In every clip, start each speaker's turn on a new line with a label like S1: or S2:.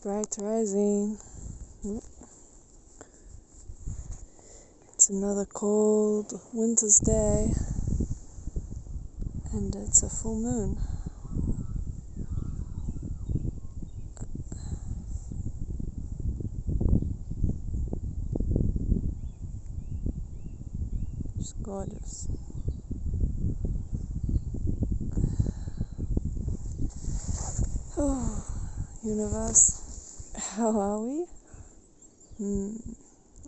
S1: Bright rising. It's another cold winter's day, and it's a full moon. It's gorgeous. Oh, universe, how are we?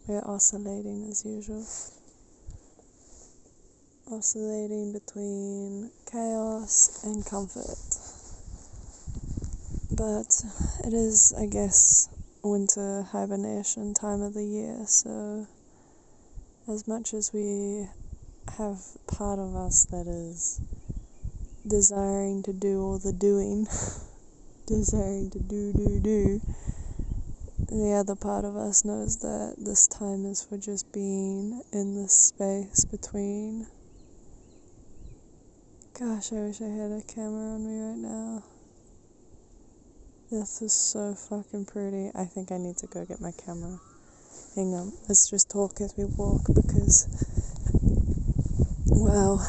S1: We're oscillating as usual. Oscillating between chaos and comfort. But it is, I guess, winter hibernation time of the year, so as much as we have part of us that is desiring to do all the doing, desiring to do, the other part of us knows that this time is for just being in this space between. Gosh, I wish I had a camera on me right now. This is so fucking pretty. I think I need to go get my camera. Hang on, let's just talk as we walk because, wow,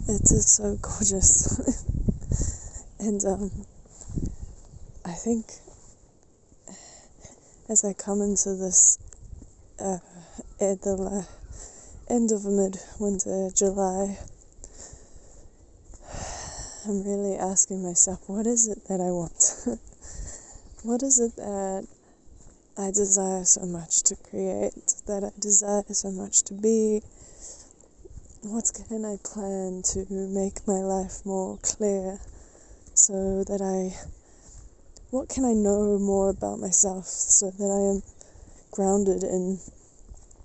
S1: it is so gorgeous. And I think as I come into this at the end of mid-winter, July, I'm really asking myself, what is it that I want? What is it that I desire so much to create, that I desire so much to be? What can I plan to make my life more clear so that what can I know more about myself so that I am grounded in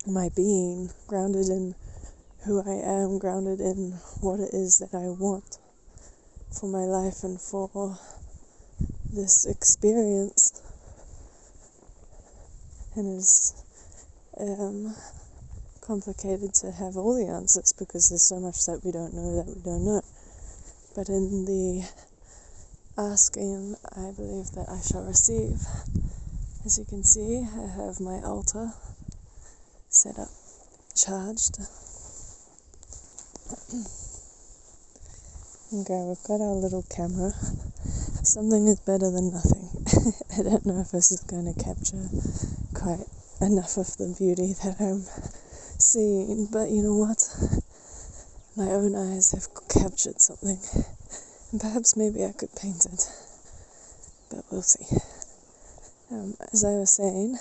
S1: my being, grounded in who I am, grounded in what it is that I want for my life and for this experience. And it's complicated to have all the answers because there's so much that we don't know. But in the asking, I believe that I shall receive. As you can see, I have my altar set up, charged. Okay, we've got our little camera. Something is better than nothing. I don't know if this is going to capture quite enough of the beauty that I'm seeing, but you know what? My own eyes have captured something. And perhaps maybe I could paint it, but we'll see. As I was saying,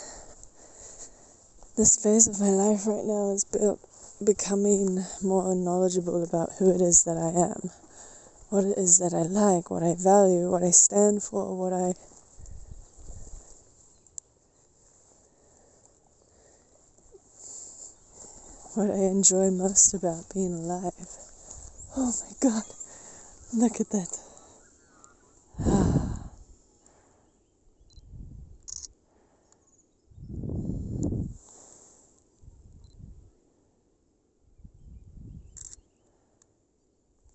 S1: this phase of my life right now is becoming more knowledgeable about who it is that I am, what it is that I like, what I value, what I stand for, what I enjoy most about being alive. Oh my God, look at that.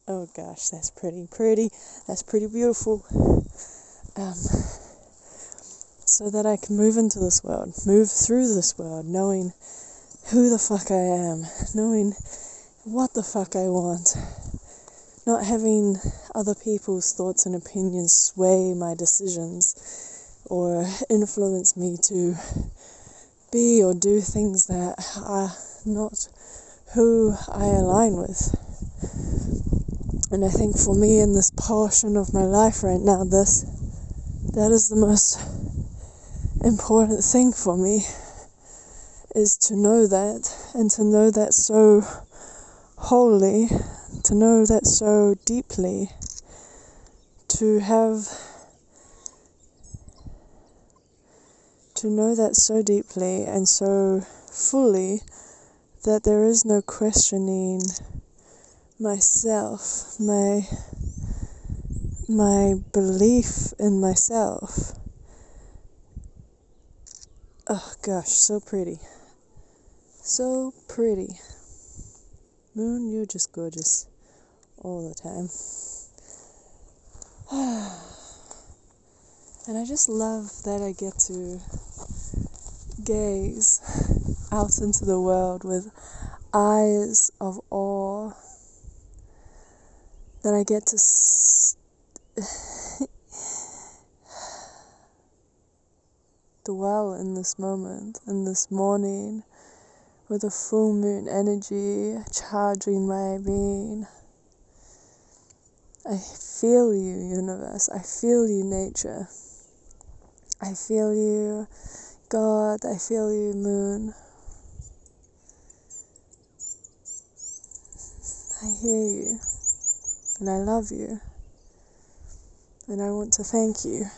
S1: Oh gosh, that's pretty. That's pretty beautiful. So that I can move into this world, move through this world, knowing who the fuck I am, knowing what the fuck I want, not having other people's thoughts and opinions sway my decisions or influence me to be or do things that are not who I align with. And I think for me in this portion of my life right now, that is the most important thing for me, is to know that, and to know that so wholly, to know that so deeply, to know that so deeply and so fully that there is no questioning myself, my belief in myself. Oh gosh, so pretty. So pretty. Moon, you're just gorgeous all the time. And I just love that I get to gaze out into the world with eyes of awe, that I get to dwell in this moment, in this morning, with a full moon energy charging my being. I feel you, universe. I feel you, nature. I feel you, God. I feel you, moon. I hear you, and I love you, and I want to thank you.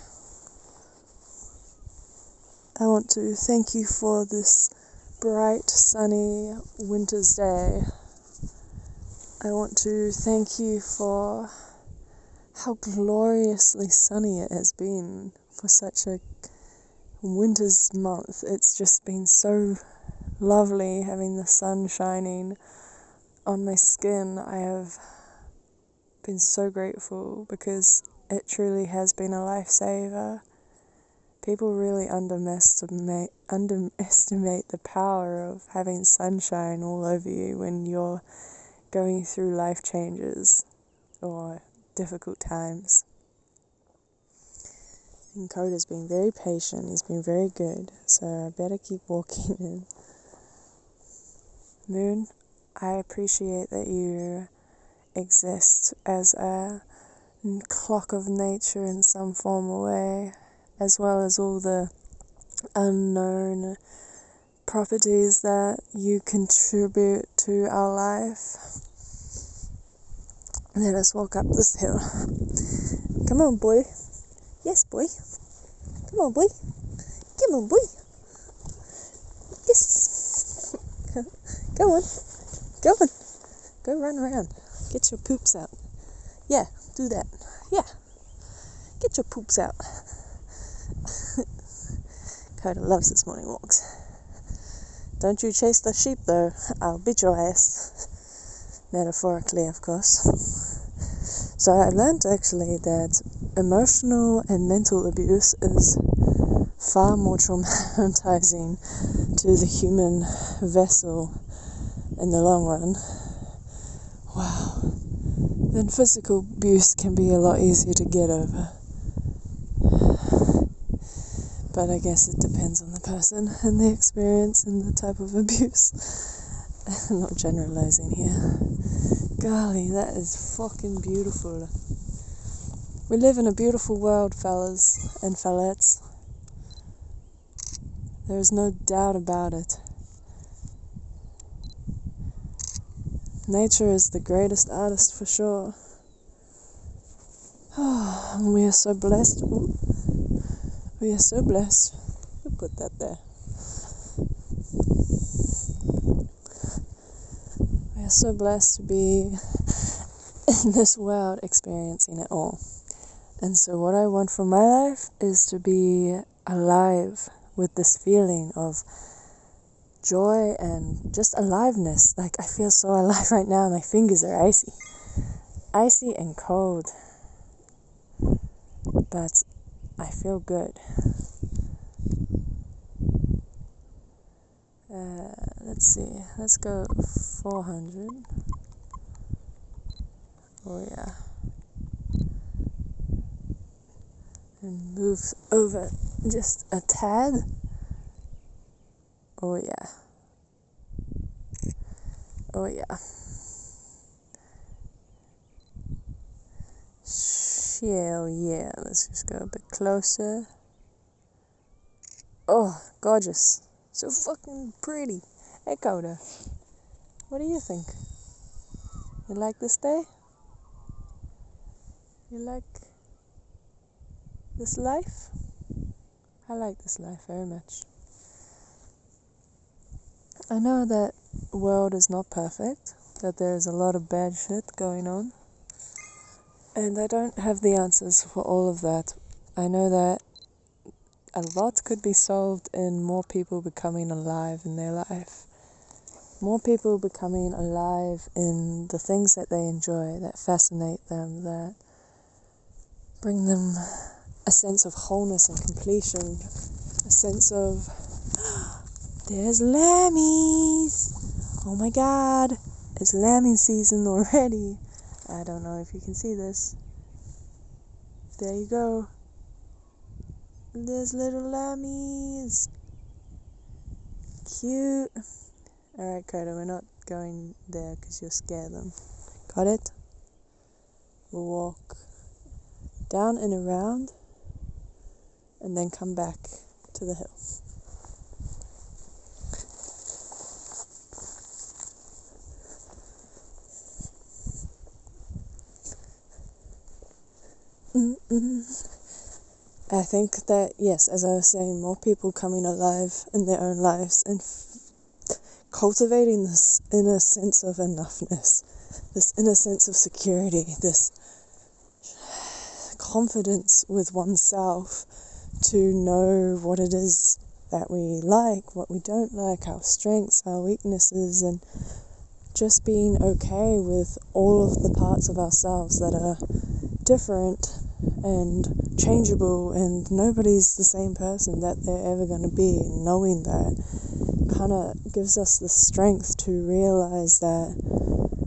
S1: I want to thank you for this bright, sunny winter's day. I want to thank you for how gloriously sunny it has been for such a winter's month. It's just been so lovely having the sun shining on my skin. I have been so grateful because it truly has been a lifesaver. People really underestimate the power of having sunshine all over you when you're going through life changes or difficult times. And Coda's been very patient, he's been very good, so I better keep walking in. Moon, I appreciate that you exist as a clock of nature in some form or way, as well as all the unknown properties that you contribute to our life. Let us walk up this hill. Come on, boy. Yes, boy. Come on, boy. Come on, boy. Yes. Go on. Go on. Go run around. Get your poops out. Yeah, do that. Yeah. Get your poops out. Coda loves his morning walks. Don't you chase the sheep, though. I'll beat your ass. Metaphorically, of course. So I learned actually that emotional and mental abuse is far more traumatizing to the human vessel in the long run. Wow. Then physical abuse can be a lot easier to get over. But I guess it depends on the person and the experience and the type of abuse. I'm not generalizing here. Golly, that is fucking beautiful. We live in a beautiful world, fellas and fellettes. There is no doubt about it. Nature is the greatest artist for sure. And we are so blessed. Ooh. We are so blessed. We'll put that there. We are so blessed to be in this world experiencing it all. And so what I want for my life is to be alive with this feeling of joy and just aliveness. Like, I feel so alive right now. My fingers are icy. Icy and cold. But I feel good. Let's see. Let's go 400. Oh yeah. And move over just a tad. Oh yeah. Oh yeah. Hell yeah. Let's just go a bit closer. Oh, gorgeous. So fucking pretty. Hey, Coda. What do you think? You like this day? You like this life? I like this life very much. I know that the world is not perfect, that there is a lot of bad shit going on, and I don't have the answers for all of that. I know that a lot could be solved in more people becoming alive in their life. More people becoming alive in the things that they enjoy, that fascinate them, that bring them a sense of wholeness and completion, a sense of, there's lammies. Oh my god, it's lambing season already. I don't know if you can see this. There you go. There's little lammies. Cute. Alright, Coda, we're not going there because you'll scare them. Got it? We'll walk down and around and then come back to the hill. I think that, yes, as I was saying, more people coming alive in their own lives and cultivating this inner sense of enoughness, this inner sense of security, this confidence with oneself to know what it is that we like, what we don't like, our strengths, our weaknesses, and just being okay with all of the parts of ourselves that are different and changeable, and nobody's the same person that they're ever going to be, and knowing that kind of gives us the strength to realize that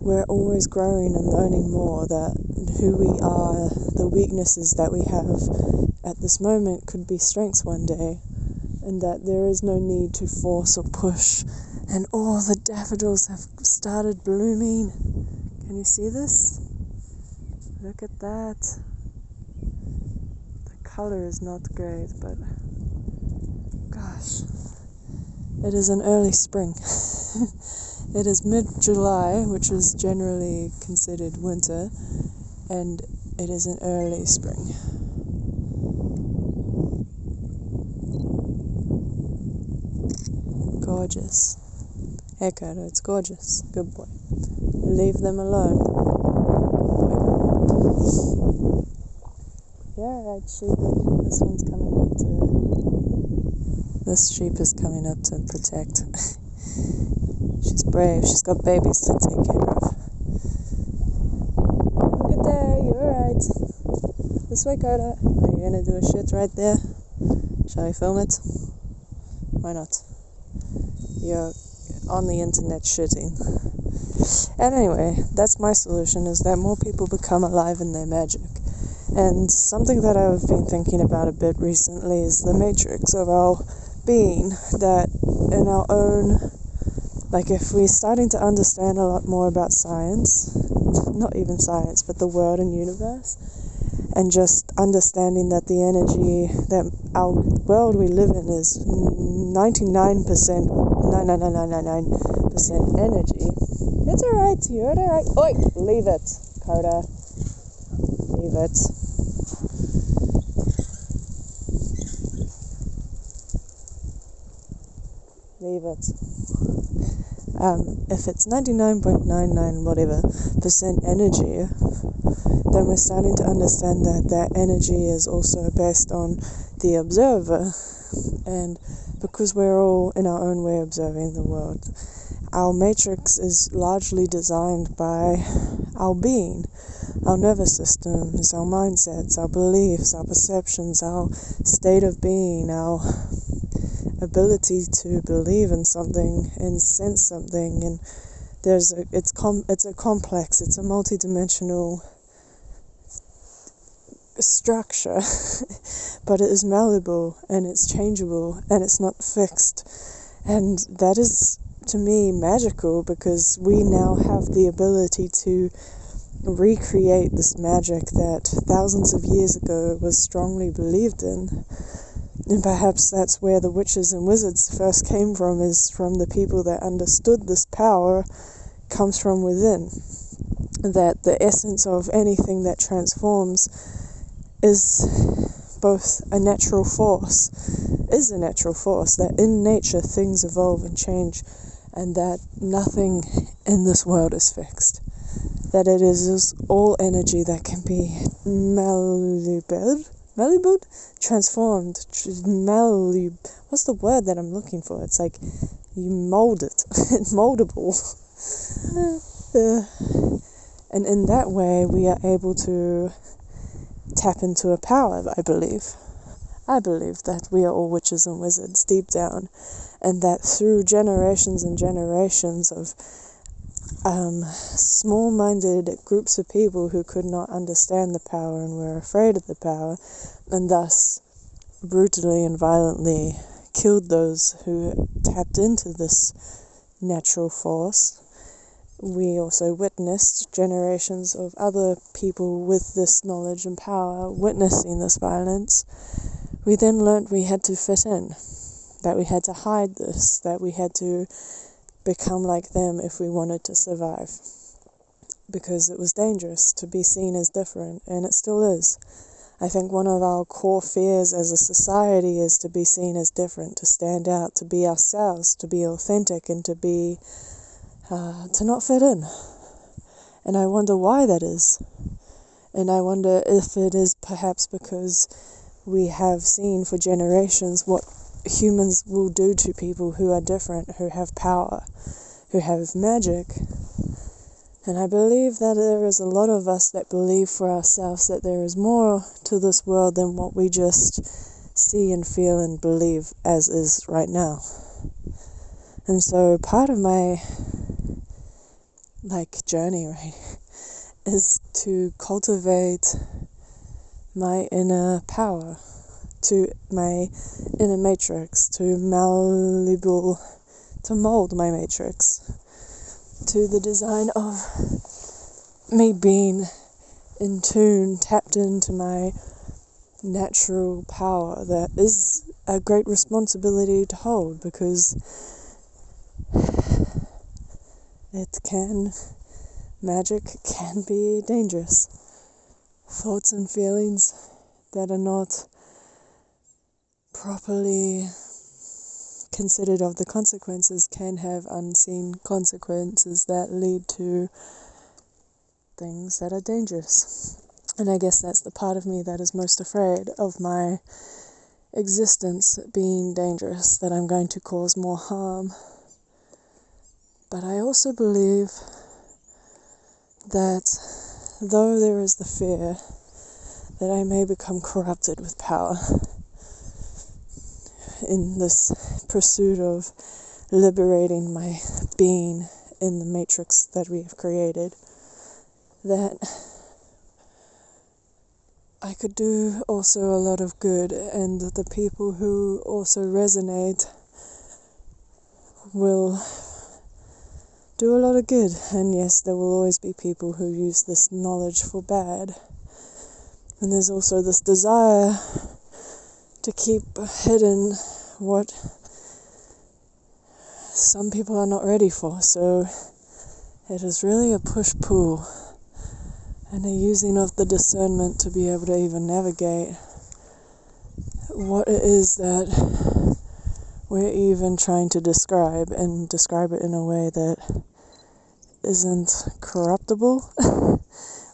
S1: we're always growing and learning more, that who we are, the weaknesses that we have at this moment could be strengths one day, and that there is no need to force or push, and all the daffodils have started blooming. Can you see this? Look at that. The color is not great, but gosh, it is an early spring. It is mid-July, which is generally considered winter, and it is an early spring. Gorgeous. Hey, Kodo, it's gorgeous. Good boy. Leave them alone. Good boy. Yeah, right, sheepy. This sheep is coming up to protect. She's brave. She's got babies to take care of. Have a good day. You're alright. This way, Koda. Are you gonna do a shit right there? Shall we film it? Why not? You're on the internet shitting. And anyway, that's my solution, is that more people become alive in their magic. And something that I've been thinking about a bit recently is the matrix of our being, that in our own, like if we're starting to understand a lot more about science, not even science, but the world and universe, and just understanding that the energy, that our world we live in is 99%, 99999% energy. It's alright, you're alright. Oi, leave it, Coda. Leave it. Leave it. If it's 99.99 whatever percent energy, then we're starting to understand that that energy is also based on the observer, and because we're all in our own way observing the world, our matrix is largely designed by our being, our nervous systems, our mindsets, our beliefs, our perceptions, our state of being, our ability to believe in something and sense something, and it's a complex, it's a multidimensional structure, but it is malleable and it's changeable and it's not fixed, and that is to me magical, because we now have the ability to recreate this magic that thousands of years ago was strongly believed in. And perhaps that's where the witches and wizards first came from, is from the people that understood this power comes from within. That the essence of anything that transforms is both a natural force, that in nature things evolve and change, and that nothing in this world is fixed. That it is all energy that can be transformed, what's the word that I'm looking for? It's like you mold it. It's moldable. And in that way we are able to tap into a power, I believe. I believe that we are all witches and wizards deep down, and that through generations and generations of small-minded groups of people who could not understand the power and were afraid of the power, and thus brutally and violently killed those who tapped into this natural force. We also witnessed generations of other people with this knowledge and power witnessing this violence. We then learned we had to fit in, that we had to hide this, that we had to become like them if we wanted to survive, because it was dangerous to be seen as different, and it still is. I think one of our core fears as a society is to be seen as different, to stand out, to be ourselves, to be authentic, and to be to not fit in. And I wonder why that is. And I wonder if it is perhaps because we have seen for generations what humans will do to people who are different, who have power, who have magic. And I believe that there is a lot of us that believe for ourselves that there is more to this world than what we just see and feel and believe as is right now. And so part of my journey, right, is to cultivate my inner power, to my inner matrix, to mold my matrix to the design of me being in tune, tapped into my natural power. That is a great responsibility to hold, because magic can be dangerous. Thoughts and feelings that are not properly considered of the consequences can have unseen consequences that lead to things that are dangerous. And I guess that's the part of me that is most afraid of my existence being dangerous, that I'm going to cause more harm. But I also believe that though there is the fear that I may become corrupted with power in this pursuit of liberating my being in the matrix that we have created, that I could do also a lot of good, and the people who also resonate will do a lot of good. And yes, there will always be people who use this knowledge for bad. And there's also this desire to keep hidden what some people are not ready for. So it is really a push-pull and a using of the discernment to be able to even navigate what it is that we're even trying to describe, and describe it in a way that isn't corruptible,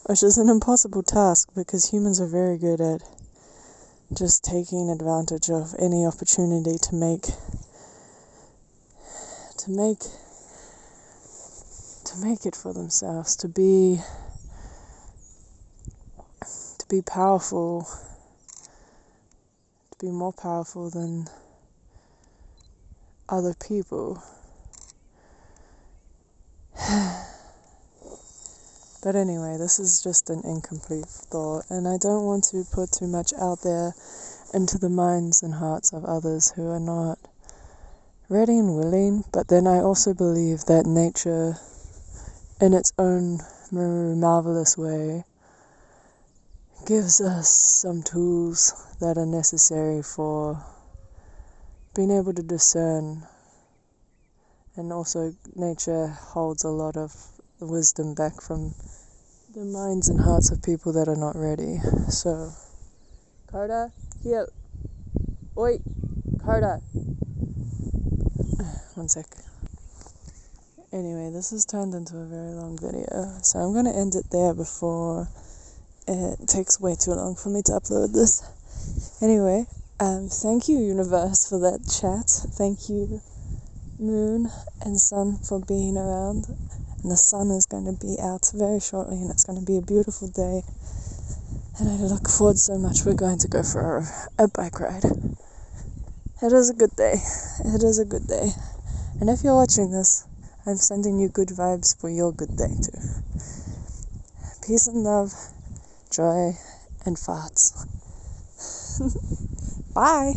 S1: which is an impossible task, because humans are very good at just taking advantage of any opportunity to make it for themselves, to be powerful, to be more powerful than other people. But anyway, this is just an incomplete thought, and I don't want to put too much out there into the minds and hearts of others who are not ready and willing. But then I also believe that nature, in its own marvelous way, gives us some tools that are necessary for being able to discern. And also nature holds a lot of the wisdom back from the minds and hearts of people that are not ready. So, Carter, here. Oi, Carter. One sec. Anyway, this has turned into a very long video, so I'm going to end it there before it takes way too long for me to upload this. Anyway, thank you, universe, for that chat. Thank you, moon and sun, for being around. And the sun is going to be out very shortly, and it's going to be a beautiful day. And I look forward so much. We're going to go for a bike ride. It is a good day. It is a good day. And if you're watching this, I'm sending you good vibes for your good day too. Peace and love, joy, and farts. Bye.